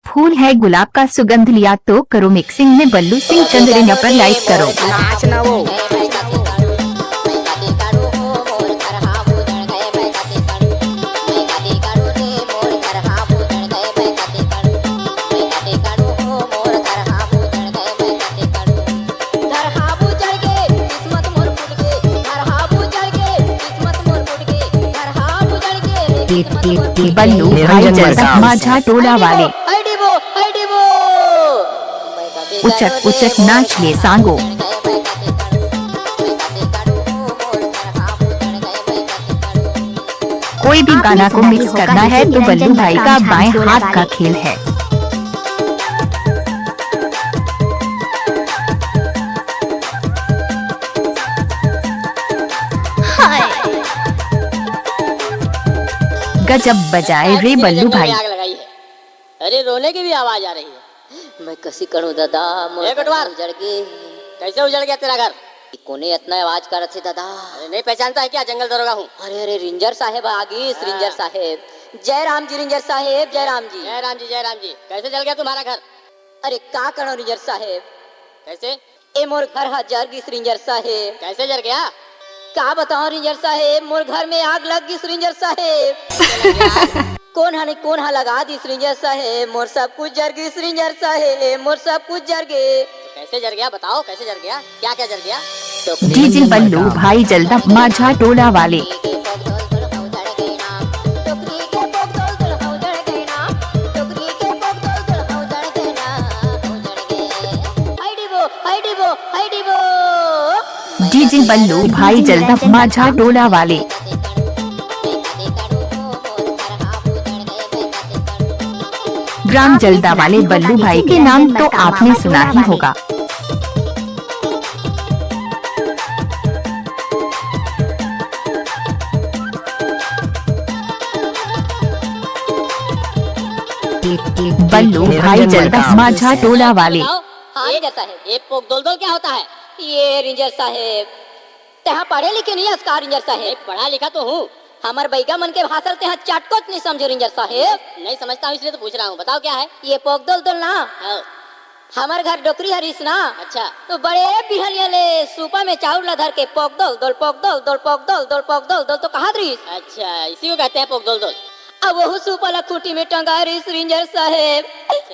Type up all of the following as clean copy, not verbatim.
फूल है गुलाब का सुगंध लिया तो करो मिक्सिंग में बल्लू सिंह चंद्रेना पर लाइक करो। नाच ना वो बल्लू भाई जलदा माझा टोला वाले उचक उचक नाच ले सांगो। कोई भी गाना को मिक्स करना है तो बल्लू भाई का बाएं हाथ का खेल है। गजब बजाए रे बल्लू भाई। आग लगाई है। अरे रोने की भी आवाज आ रही है। मैं कैसी करूं दादा उजड़ के। कैसे उजड़ गया तेरा घर? कोने इतना आवाज कर रहे थे दादा। अरे नहीं पहचानता है क्या? जंगल दरोगा हूँ। अरे अरे रिंजर साहेब आगे रिंजर साहेब। जय राम जी रिंजर साहेब। जय राम जी जय राम जी जय राम जी। कैसे जल गया तुम्हारा घर? अरे का करो रिंजर साहेब। कैसे? ए मोर घर हजार की रिंजर साहेब। कैसे जल गया? क्या बताओ रिंजर साहेब, मोर घर में आग लग गई रिंजर साहेब। कौन हा लगा दी रिंजर साहेब, मोर सब कुछ जर गई रिंजर साहेब, मोर सब कुछ जर गए। तो कैसे जर गया बताओ? कैसे जर गया? क्या क्या जर गया? डीजे बल्लू भाई जलदा माझा टोला वाले। डीजे बल्लू भाई जलदा माझा टोला वाले। ग्राम जलदा वाले बल्लू भाई के नाम तो आपने सुना ही होगा। बल्लू भाई जलदा माझा टोला वाले। ये पोक दोल क्या होता है? ये रिंजर साहेब तहाँ पढ़े लिखे नहीं है रिंजर साहेब। पढ़ा लिखा तो हूँ। हमार बैगा मन के भाषा तहाँ चाटकोच नहीं समझो रिंजर साहेब। नहीं समझता हूँ इसलिए तो पूछ रहा हूँ। बताओ क्या है? ये पोक दोल ना हमार घर डोकरी हरीस ना। अच्छा तो बड़े बिहनिया ले सूपा में चावल धर के पोक दोल दोल पोक दोल दोल पोक दोल दोल पोक दोल दोल तो कहा रहीस? अच्छा इसी को कहते हैं पोक दोल दोल। अब वो सूपा खूटी में टंगा रहीस रिंजर साहेब।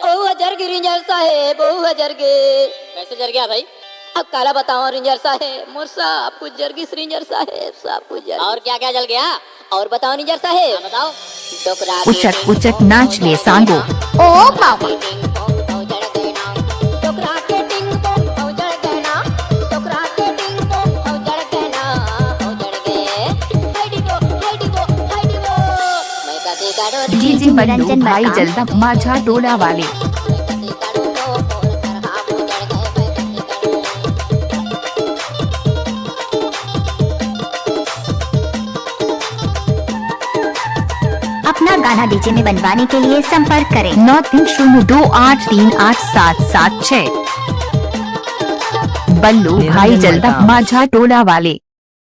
ओ हजार गे रिंजर साहेब ओ हजार गे। कैसे जर गया भाई? अब काला बताओ रिंजर साहेब, मोर सब कुछ जर गई रिंजर साहेब, सब कुछ जर। और क्या क्या जल गया? और बताओ रिंजर साहेब। बताओ। उचक उचक नाच ले सांगो। ओ बाबा डीजे बल्लू भाई जलदा माझा टोला वाले। अपना गाना डीजे में बनवाने के लिए संपर्क करें 9302838776। बल्लू भाई जलदा माझा टोला वाले।